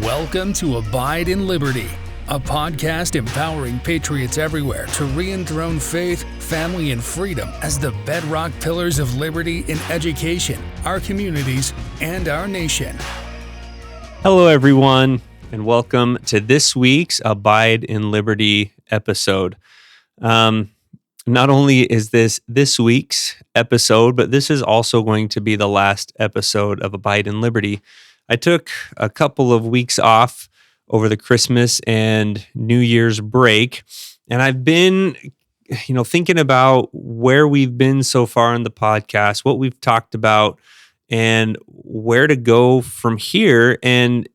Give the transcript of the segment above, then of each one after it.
Welcome to Abide in Liberty, a podcast empowering patriots everywhere to re-enthrone faith, family, and freedom as the bedrock pillars of liberty in education, our communities, and our nation. Hello, everyone, and welcome to this week's Abide in Liberty episode. Not only is this week's episode, but this is also going to be the last episode of Abide in Liberty. I took a couple of weeks off over the Christmas and New Year's break, and I've been, thinking about where we've been so far in the podcast, what we've talked about, and where to go from here. And,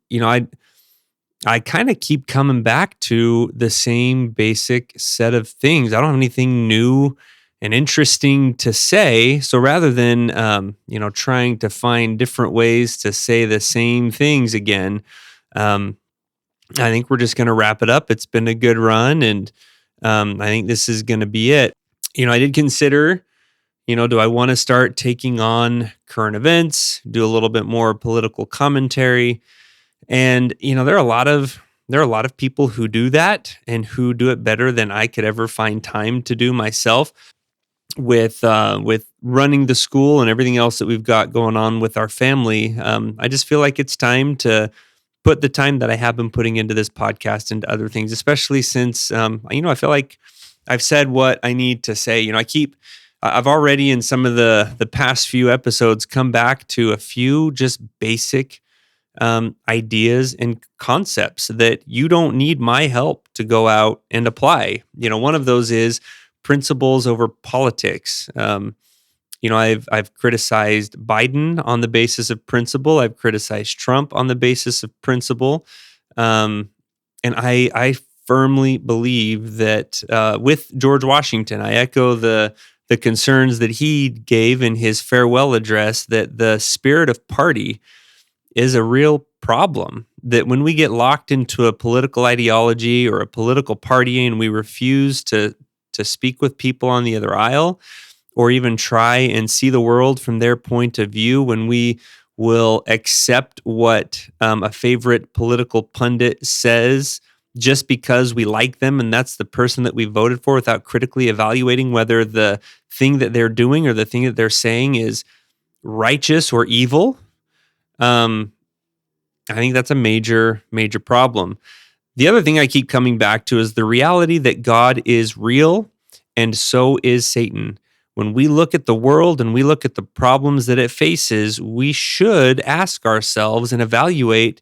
I kind of keep coming back to the same basic set of things. I don't have anything new and interesting to say. So rather than, trying to find different ways to say the same things again, I think we're just going to wrap it up. It's been a good run, and I think this is going to be it. I did consider, do I want to start taking on current events, do a little bit more political commentary? And, there are a lot of people who do that and who do it better than I could ever find time to do myself with running the school and everything else that we've got going on with our family. I just feel like it's time to put the time that I have been putting into this podcast into other things, especially since, I feel like I've said what I need to say. I've already in some of the past few episodes come back to a few just basic ideas and concepts that you don't need my help to go out and apply. One of those is principles over politics. I've criticized Biden on the basis of principle. I've criticized Trump on the basis of principle. And I firmly believe that with George Washington, I echo the concerns that he gave in his farewell address, that the spirit of party is a real problem, that when we get locked into a political ideology or a political party and we refuse to speak with people on the other aisle or even try and see the world from their point of view, when we will accept what a favorite political pundit says just because we like them and that's the person that we voted for, without critically evaluating whether the thing that they're doing or the thing that they're saying is righteous or evil, I think that's a major, major problem. The other thing I keep coming back to is the reality that God is real and so is Satan. When we look at the world and we look at the problems that it faces, we should ask ourselves and evaluate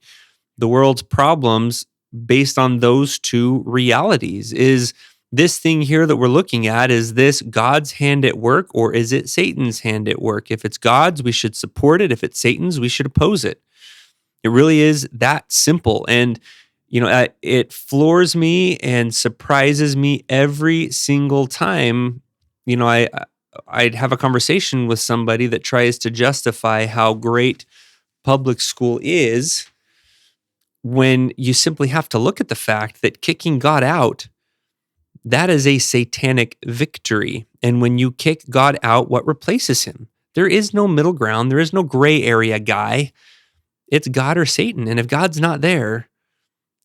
the world's problems based on those two realities. Is this thing here that we're looking at, is this God's hand at work or is it Satan's hand at work? If it's God's, we should support it. If it's Satan's, we should oppose it. It really is that simple. And, it floors me and surprises me every single time, I'd have a conversation with somebody that tries to justify how great public school is, when you simply have to look at the fact that kicking God out, that is a satanic victory. And when you kick God out, what replaces him? There is no middle ground. There is no gray area guy. It's God or Satan. And if God's not there,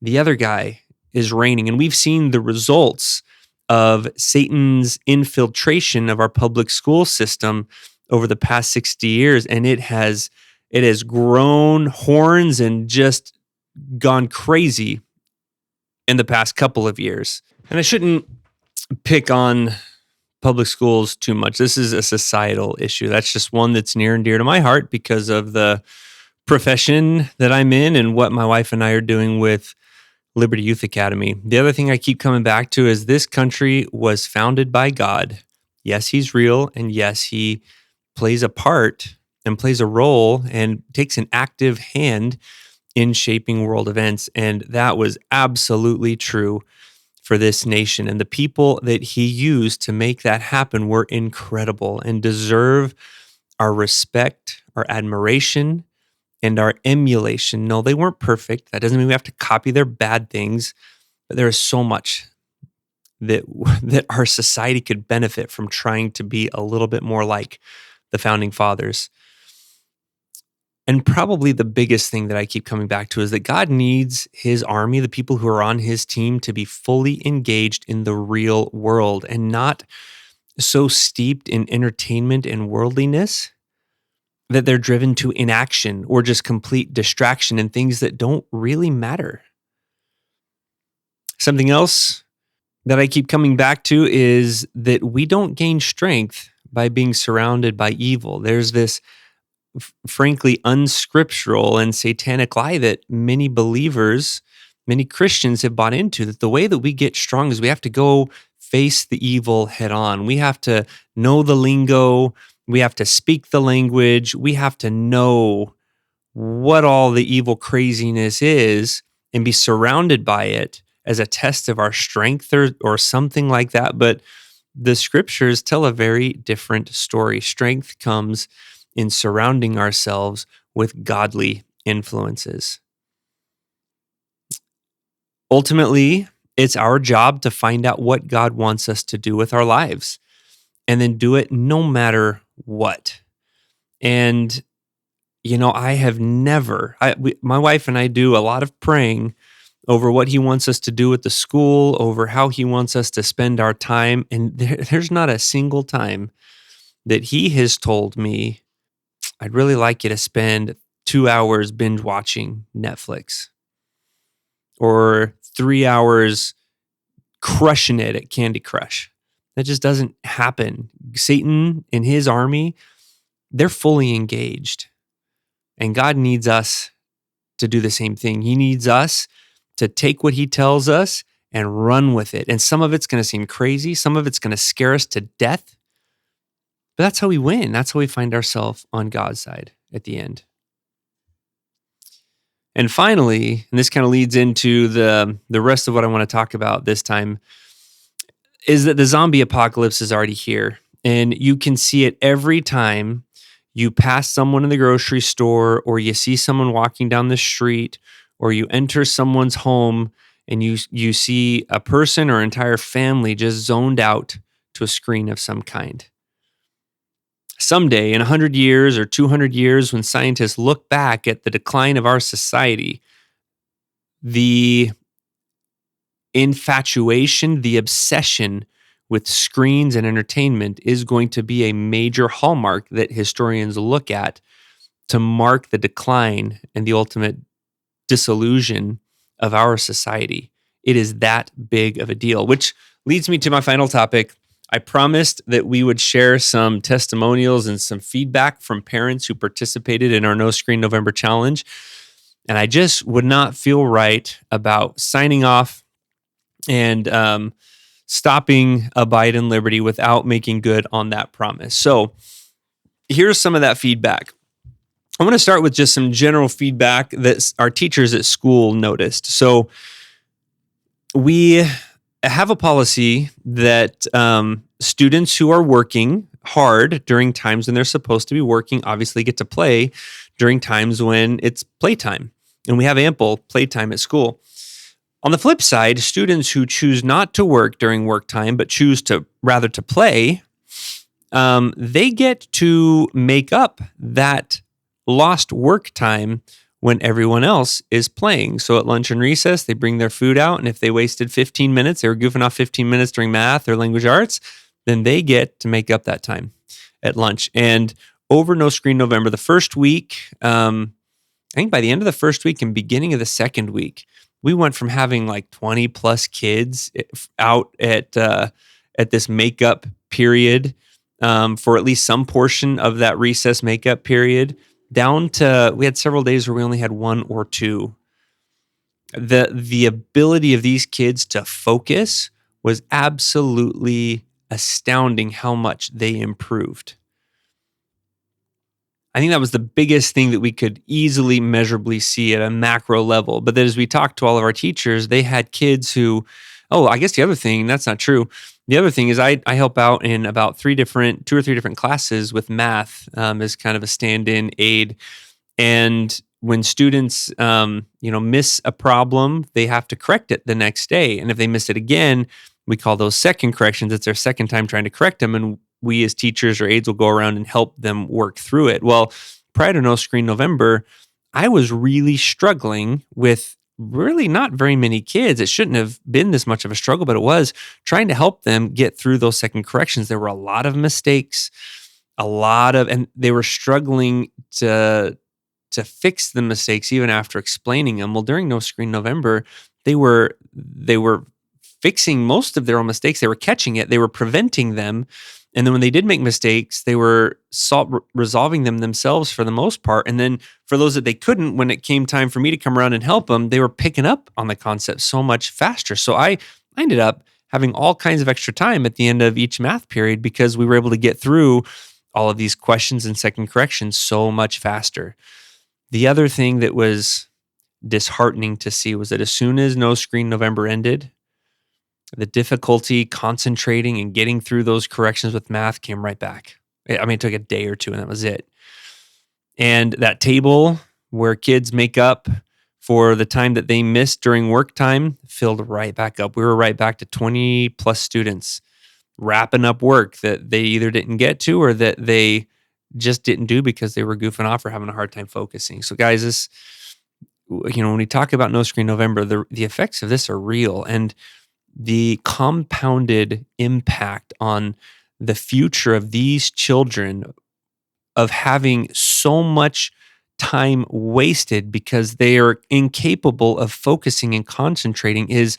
the other guy is reigning. And we've seen the results of Satan's infiltration of our public school system over the past 60 years. And it has grown horns and just gone crazy in the past couple of years. And I shouldn't pick on public schools too much. This is a societal issue. That's just one that's near and dear to my heart because of the profession that I'm in and what my wife and I are doing with Liberty Youth Academy. The other thing I keep coming back to is this country was founded by God. Yes, he's real, and yes, he plays a part and plays a role and takes an active hand in shaping world events. And that was absolutely true for this nation. And the people that he used to make that happen were incredible and deserve our respect, our admiration, and our emulation. No, they weren't perfect. That doesn't mean we have to copy their bad things, but there is so much that our society could benefit from trying to be a little bit more like the founding fathers. And probably the biggest thing that I keep coming back to is that God needs his army, the people who are on his team, to be fully engaged in the real world and not so steeped in entertainment and worldliness that they're driven to inaction or just complete distraction and things that don't really matter. Something else that I keep coming back to is that we don't gain strength by being surrounded by evil. There's this frankly unscriptural and satanic lie that many believers, many Christians have bought into, that the way that we get strong is we have to go face the evil head on. We have to know the lingo. We have to speak the language. We have to know what all the evil craziness is and be surrounded by it as a test of our strength or something like that. But the scriptures tell a very different story. Strength comes in surrounding ourselves with godly influences. Ultimately, it's our job to find out what God wants us to do with our lives and then do it no matter what. And, I have never, my wife and I do a lot of praying over what he wants us to do at the school, over how he wants us to spend our time. And there's not a single time that he has told me, I'd really like you to spend 2 hours binge watching Netflix or 3 hours crushing it at Candy Crush. That just doesn't happen. Satan and his army, they're fully engaged. And God needs us to do the same thing. He needs us to take what he tells us and run with it. And some of it's going to seem crazy. Some of it's going to scare us to death. But that's how we win. That's how we find ourselves on God's side at the end. And finally, and this kind of leads into the rest of what I want to talk about this time, is that the zombie apocalypse is already here. And you can see it every time you pass someone in the grocery store, or you see someone walking down the street, or you enter someone's home and you see a person or entire family just zoned out to a screen of some kind. Someday, in 100 years or 200 years, when scientists look back at the decline of our society, the infatuation, the obsession with screens and entertainment is going to be a major hallmark that historians look at to mark the decline and the ultimate disillusion of our society. It is that big of a deal, which leads me to my final topic. I promised that we would share some testimonials and some feedback from parents who participated in our No Screen November challenge. And I just would not feel right about signing off and stopping Abide in Liberty without making good on that promise. So here's some of that feedback. I want to start with just some general feedback that our teachers at school noticed. So we have a policy that students who are working hard during times when they're supposed to be working obviously get to play during times when it's playtime. And we have ample playtime at school. On the flip side, students who choose not to work during work time, but choose to rather to play, they get to make up that lost work time when everyone else is playing. So at lunch and recess, they bring their food out, and if they wasted 15 minutes, they were goofing off 15 minutes during math or language arts, then they get to make up that time at lunch. And over No Screen November, the first week, I think by the end of the first week and beginning of the second week, we went from having like 20 plus kids out at this makeup period for at least some portion of that recess makeup period, down to, we had several days where we only had one or two. The ability of these kids to focus was absolutely astounding how much they improved. I think that was the biggest thing that we could easily measurably see at a macro level. But then as we talked to all of our teachers, they had kids who, I guess the other thing, that's not true. The other thing is I help out in about 2 or 3 different classes with math as kind of a stand-in aid. And when students, miss a problem, they have to correct it the next day. And if they miss it again, we call those second corrections. It's their second time trying to correct them. And we as teachers or aides will go around and help them work through it. Well, prior to No Screen November, I was really struggling with really not very many kids. It shouldn't have been this much of a struggle, but it was trying to help them get through those second corrections. There were a lot of mistakes, and they were struggling to fix the mistakes even after explaining them. Well, during No Screen November, they were fixing most of their own mistakes. They were catching it. They were preventing them. And then when they did make mistakes, they were resolving them themselves for the most part. And then for those that they couldn't, when it came time for me to come around and help them, they were picking up on the concept so much faster. So I ended up having all kinds of extra time at the end of each math period because we were able to get through all of these questions and second corrections so much faster. The other thing that was disheartening to see was that as soon as No Screen November ended, the difficulty concentrating and getting through those corrections with math came right back. I mean, it took a day or two and that was it. And that table where kids make up for the time that they missed during work time filled right back up. We were right back to 20 plus students wrapping up work that they either didn't get to or that they just didn't do because they were goofing off or having a hard time focusing. So guys, this, when we talk about No Screen November, the effects of this are real, and the compounded impact on the future of these children of having so much time wasted because they are incapable of focusing and concentrating is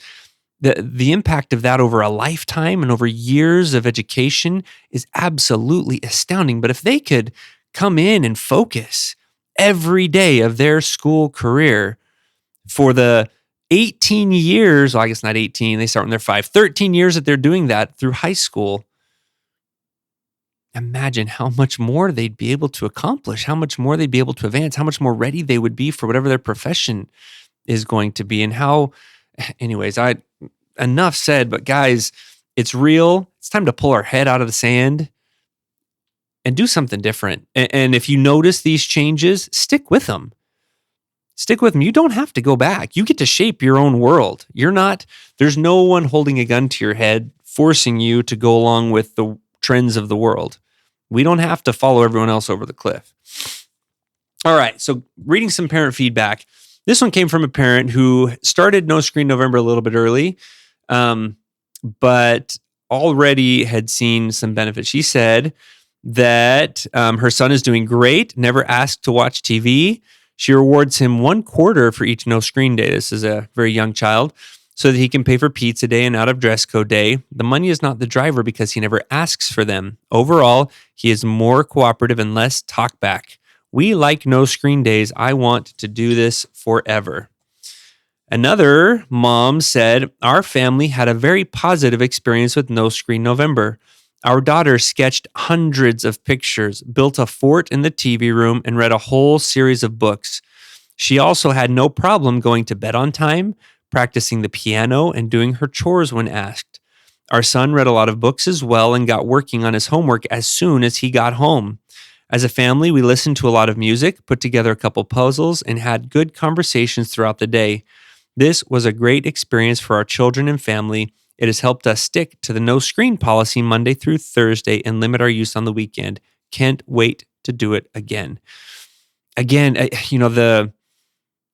the impact of that over a lifetime and over years of education is absolutely astounding. But if they could come in and focus every day of their school career for the 18 years, well, I guess not 18, they start when they're 5, 13 years that they're doing that through high school, imagine how much more they'd be able to accomplish, how much more they'd be able to advance, how much more ready they would be for whatever their profession is going to be. And how, anyways, enough said, but guys, it's real. It's time to pull our head out of the sand and do something different. And if you notice these changes, stick with them. Stick with them. You don't have to go back. You get to shape your own world. There's no one holding a gun to your head, forcing you to go along with the trends of the world. We don't have to follow everyone else over the cliff. All right. So reading some parent feedback. This one came from a parent who started No Screen November a little bit early, but already had seen some benefits. She said that her son is doing great, never asked to watch TV. She rewards him 1/4 for each no screen day. This is a very young child, so that he can pay for pizza day and out of dress code day. The money is not the driver because he never asks for them. Overall, he is more cooperative and less talk back. We like no screen days. I want to do this forever. Another mom said, our family had a very positive experience with No Screen November. Our daughter sketched hundreds of pictures, built a fort in the TV room, and read a whole series of books. She also had no problem going to bed on time, practicing the piano, and doing her chores when asked. Our son read a lot of books as well and got working on his homework as soon as he got home. As a family, we listened to a lot of music, put together a couple puzzles, and had good conversations throughout the day. This was a great experience for our children and family. It has helped us stick to the no screen policy Monday through Thursday and limit our use on the weekend. Can't wait to do it again. Again,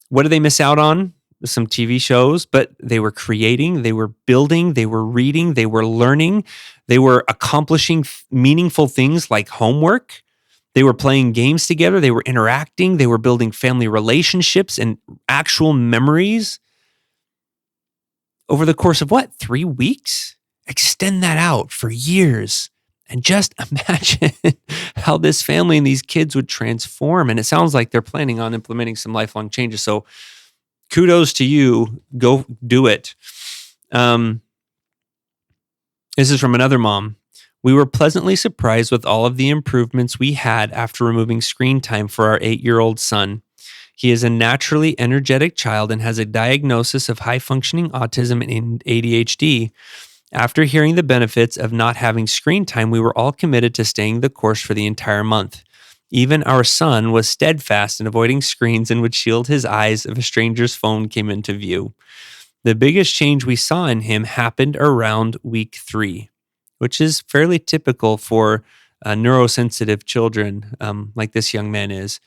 what did they miss out on? Some TV shows, but they were creating, they were building, they were reading, they were learning, they were accomplishing meaningful things like homework. They were playing games together, they were interacting, they were building family relationships and actual memories. Over the course of 3 weeks? Extend that out for years. And just imagine how this family and these kids would transform. And it sounds like they're planning on implementing some lifelong changes. So kudos to you. Go do it. This is from another mom. We were pleasantly surprised with all of the improvements we had after removing screen time for our 8-year-old son. He is a naturally energetic child and has a diagnosis of high-functioning autism and ADHD. After hearing the benefits of not having screen time, we were all committed to staying the course for the entire month. Even our son was steadfast in avoiding screens and would shield his eyes if a stranger's phone came into view. The biggest change we saw in him happened around week 3, which is fairly typical for neurosensitive children, like this young man is.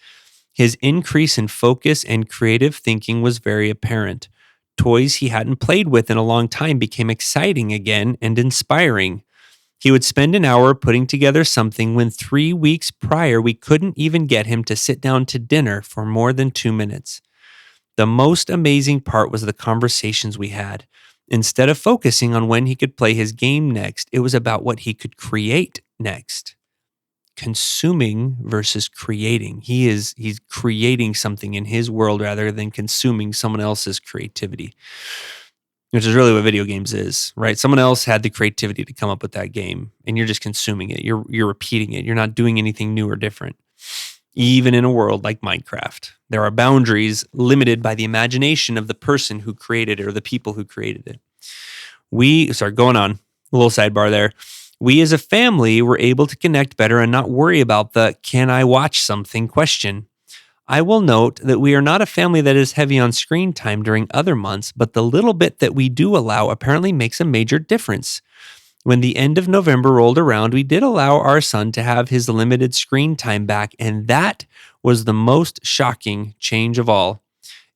His increase in focus and creative thinking was very apparent. Toys he hadn't played with in a long time became exciting again and inspiring. He would spend an hour putting together something when 3 weeks prior we couldn't even get him to sit down to dinner for more than 2 minutes. The most amazing part was the conversations we had. Instead of focusing on when he could play his game next, it was about what he could create next. Consuming versus creating. He's creating something in his world rather than consuming someone else's creativity, which is really what video games is, right? Someone else had the creativity to come up with that game, and you're just consuming it. You're repeating it. You're not doing anything new or different. Even in a world like Minecraft, there are boundaries limited by the imagination of the person who created it or the people who created it. Going on, a little sidebar there. We as a family were able to connect better and not worry about the "can I watch something" question. I will note that we are not a family that is heavy on screen time during other months, but the little bit that we do allow apparently makes a major difference. When the end of November rolled around, we did allow our son to have his limited screen time back, and that was the most shocking change of all.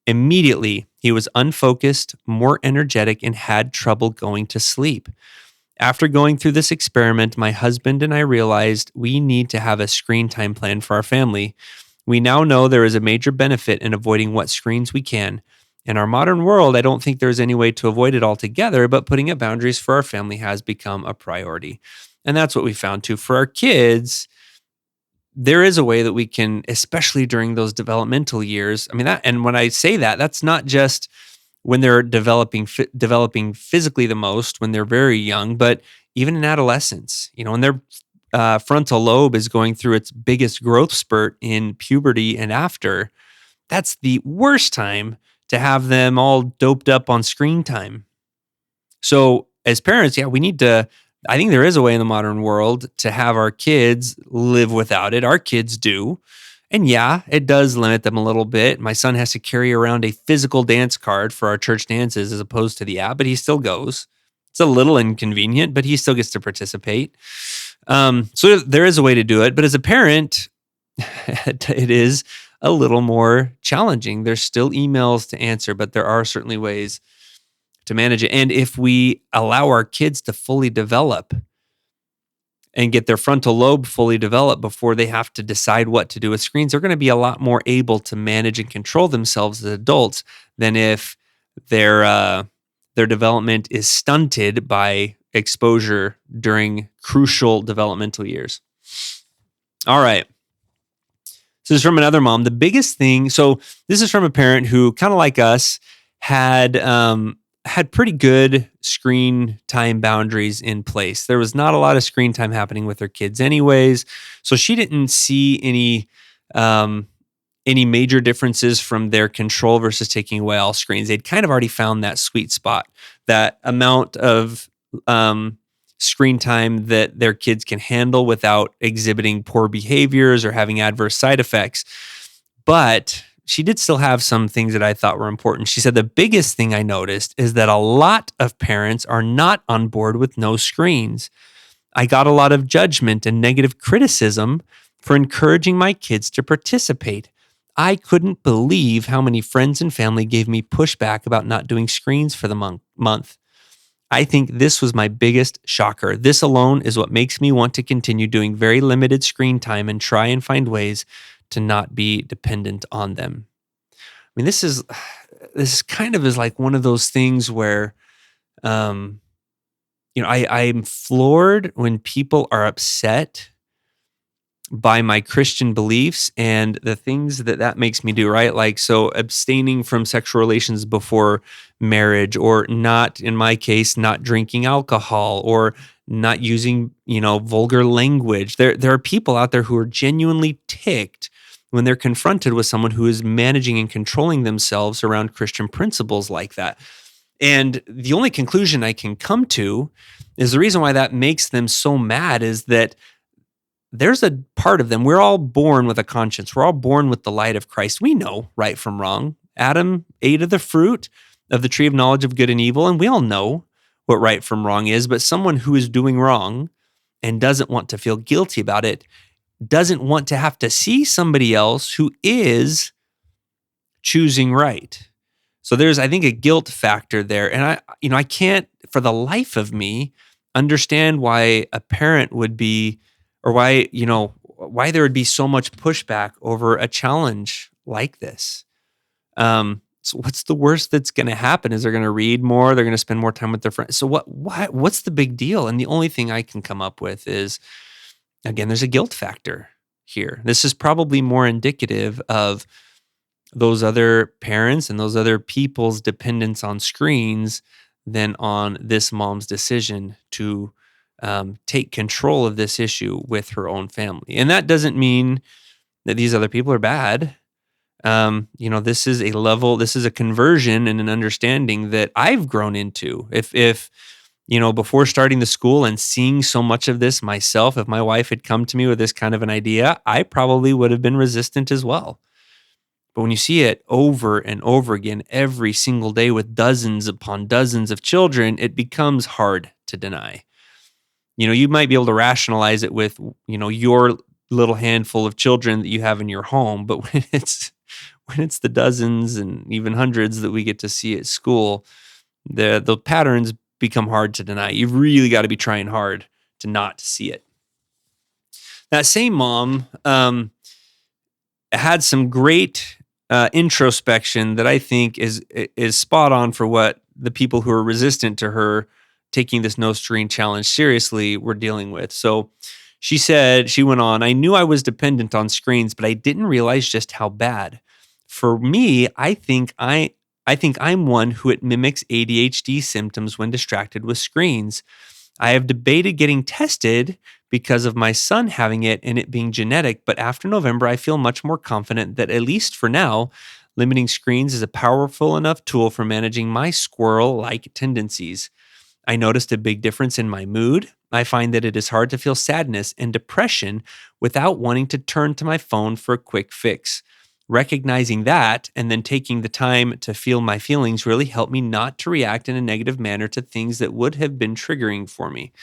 Immediately, he was unfocused, more energetic, and had trouble going to sleep. After going through this experiment, my husband and I realized we need to have a screen time plan for our family. We now know there is a major benefit in avoiding what screens we can. In our modern world, I don't think there's any way to avoid it altogether, but putting up boundaries for our family has become a priority. And that's what we found too. For our kids, there is a way that we can, especially during those developmental years. And when I say that, that's not just when they're developing physically the most, when they're very young, but even in adolescence, when their frontal lobe is going through its biggest growth spurt in puberty and after, that's the worst time to have them all doped up on screen time. So as parents, we need to, I think there is a way in the modern world to have our kids live without it. Our kids do. And it does limit them a little bit. My son has to carry around a physical dance card for our church dances as opposed to the app, but he still goes. It's a little inconvenient, but he still gets to participate. So there is a way to do it. But as a parent, it is a little more challenging. There's still emails to answer, but there are certainly ways to manage it. And if we allow our kids to fully develop and get their frontal lobe fully developed before they have to decide what to do with screens, they're going to be a lot more able to manage and control themselves as adults than if their development is stunted by exposure during crucial developmental years. All right. So this is from another mom. The biggest thing, so this is from a parent who, kind of like us, had pretty good screen time boundaries in place. There was not a lot of screen time happening with her kids anyways. So she didn't see any major differences from their control versus taking away all screens. They'd kind of already found that sweet spot, that amount of screen time that their kids can handle without exhibiting poor behaviors or having adverse side effects. But she did still have some things that I thought were important. She said, the biggest thing I noticed is that a lot of parents are not on board with no screens. I got a lot of judgment and negative criticism for encouraging my kids to participate. I couldn't believe how many friends and family gave me pushback about not doing screens for the month. I think this was my biggest shocker. This alone is what makes me want to continue doing very limited screen time and try and find ways to not be dependent on them. I mean, this is kind of is like one of those things where, I'm floored when people are upset by my Christian beliefs and the things that makes me do, right? Like, so abstaining from sexual relations before marriage, or not, in my case, not drinking alcohol, or not using, vulgar language. There are people out there who are genuinely ticked when they're confronted with someone who is managing and controlling themselves around Christian principles like that. And the only conclusion I can come to is the reason why that makes them so mad is that there's a part of them. We're all born with a conscience. We're all born with the light of Christ. We know right from wrong. Adam ate of the fruit of the tree of knowledge of good and evil, and we all know what right from wrong is. But someone who is doing wrong and doesn't want to feel guilty about it, doesn't want to have to see somebody else who is choosing right. So there's, I think, a guilt factor there. And I can't for the life of me understand why a parent would be, or why there would be so much pushback over a challenge like this. So what's the worst that's going to happen? Is they're going to read more? They're going to spend more time with their friends. So what's the big deal? And the only thing I can come up with is, again, there's a guilt factor here. This is probably more indicative of those other parents and those other people's dependence on screens than on this mom's decision to take control of this issue with her own family. And that doesn't mean that these other people are bad. This is a conversion and an understanding that I've grown into. If before starting the school and seeing so much of this myself, if my wife had come to me with this kind of an idea, I probably would have been resistant as well. But when you see it over and over again, every single day with dozens upon dozens of children, it becomes hard to deny. You might be able to rationalize it with, your little handful of children that you have in your home, but when it's the dozens and even hundreds that we get to see at school, the patterns become hard to deny. You've really got to be trying hard to not see it. That same mom had some great introspection that I think is spot on for what the people who are resistant to her taking this no screen challenge seriously were dealing with. So she went on, I knew I was dependent on screens, but I didn't realize just how bad. For me, I think I'm one who it mimics ADHD symptoms when distracted with screens. I have debated getting tested because of my son having it and it being genetic, but after November, I feel much more confident that, at least for now, limiting screens is a powerful enough tool for managing my squirrel-like tendencies. I noticed a big difference in my mood. I find that it is hard to feel sadness and depression without wanting to turn to my phone for a quick fix. Recognizing that and then taking the time to feel my feelings really helped me not to react in a negative manner to things that would have been triggering for me.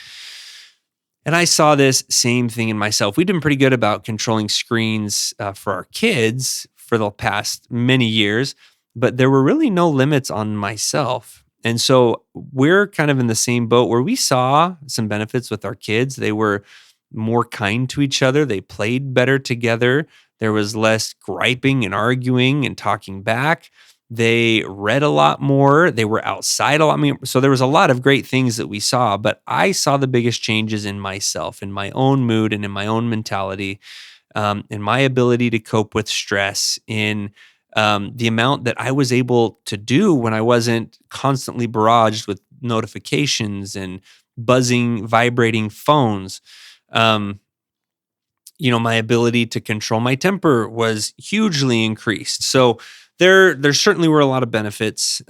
And I saw this same thing in myself. We've been pretty good about controlling screens for our kids for the past many years, but there were really no limits on myself. And so we're kind of in the same boat where we saw some benefits with our kids. They were more kind to each other. They played better together. There was less griping and arguing and talking back. They read a lot more. They were outside a lot more. So there was a lot of great things that we saw, but I saw the biggest changes in myself, in my own mood and in my own mentality, in my ability to cope with stress, in the amount that I was able to do when I wasn't constantly barraged with notifications and buzzing, vibrating phones. My ability to control my temper was hugely increased. So there certainly were a lot of benefits.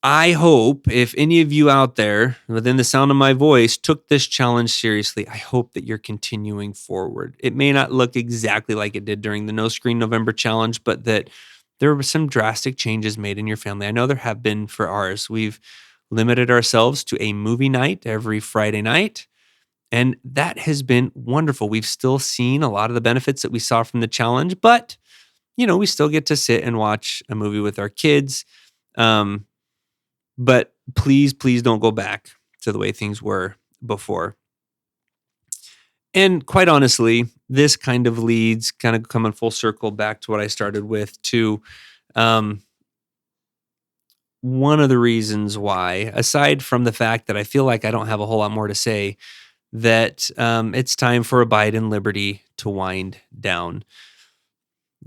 I hope if any of you out there within the sound of my voice took this challenge seriously, I hope that you're continuing forward. It may not look exactly like it did during the No Screen November challenge, but that there were some drastic changes made in your family. I know there have been for ours. We've limited ourselves to a movie night every Friday night. And that has been wonderful. We've still seen a lot of the benefits that we saw from the challenge, but we still get to sit and watch a movie with our kids. But please don't go back to the way things were before. And quite honestly, this kind of leads, kind of coming full circle back to what I started with, to one of the reasons why, aside from the fact that I feel like I don't have a whole lot more to say, that it's time for Abide in Liberty to wind down.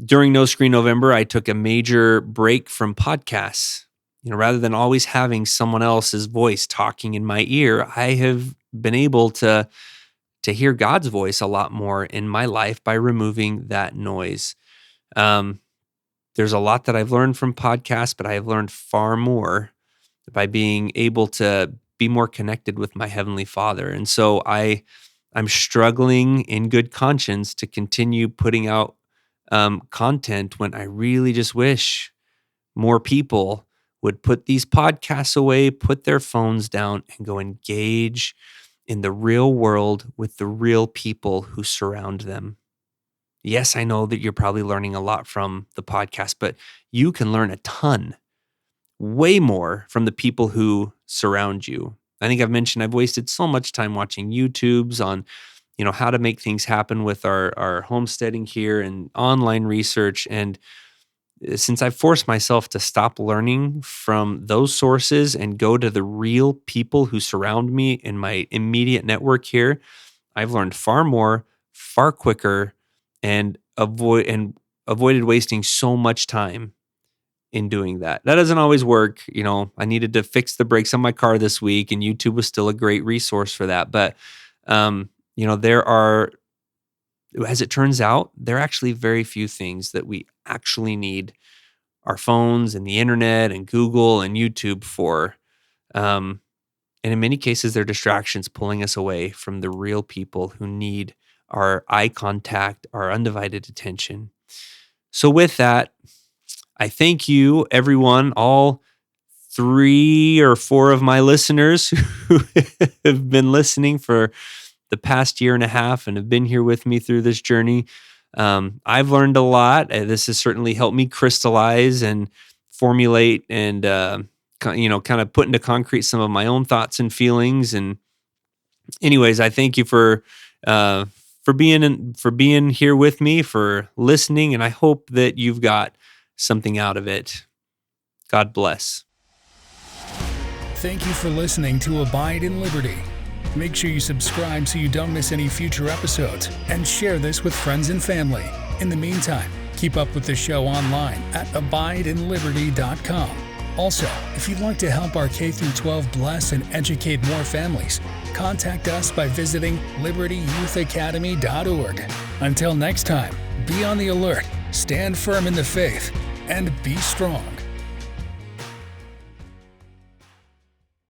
During No Screen November, I took a major break from podcasts. Rather than always having someone else's voice talking in my ear, I have been able to hear God's voice a lot more in my life by removing that noise. There's a lot that I've learned from podcasts, but I have learned far more by being able to be more connected with my Heavenly Father. And so I'm struggling in good conscience to continue putting out content when I really just wish more people would put these podcasts away, put their phones down, and go engage in the real world with the real people who surround them. Yes, I know that you're probably learning a lot from the podcast, but you can learn a ton, way more from the people who surround you. I think I've mentioned I've wasted so much time watching YouTubes on, how to make things happen with our homesteading here and online research. And since I've forced myself to stop learning from those sources and go to the real people who surround me in my immediate network here, I've learned far more, far quicker, and avoided wasting so much time in doing that. That doesn't always work. I needed to fix the brakes on my car this week, and YouTube was still a great resource for that. But there are, as it turns out, there are actually very few things that we actually need our phones and the internet and Google and YouTube for. And in many cases, they're distractions pulling us away from the real people who need our eye contact, our undivided attention. So with that, I thank you, everyone, all 3 or 4 of my listeners who have been listening for the past year and a half and have been here with me through this journey. I've learned a lot. This has certainly helped me crystallize and formulate and, kind of put into concrete some of my own thoughts and feelings. And anyways, I thank you for being here with me, for listening, and I hope that you've got something out of it. God bless. Thank you for listening to Abide in Liberty. Make sure you subscribe so you don't miss any future episodes, and share this with friends and family. In the meantime, keep up with the show online at abideinliberty.com. Also, if you'd like to help our K-12 bless and educate more families, contact us by visiting libertyyouthacademy.org. Until next time, be on the alert, stand firm in the faith, and be strong.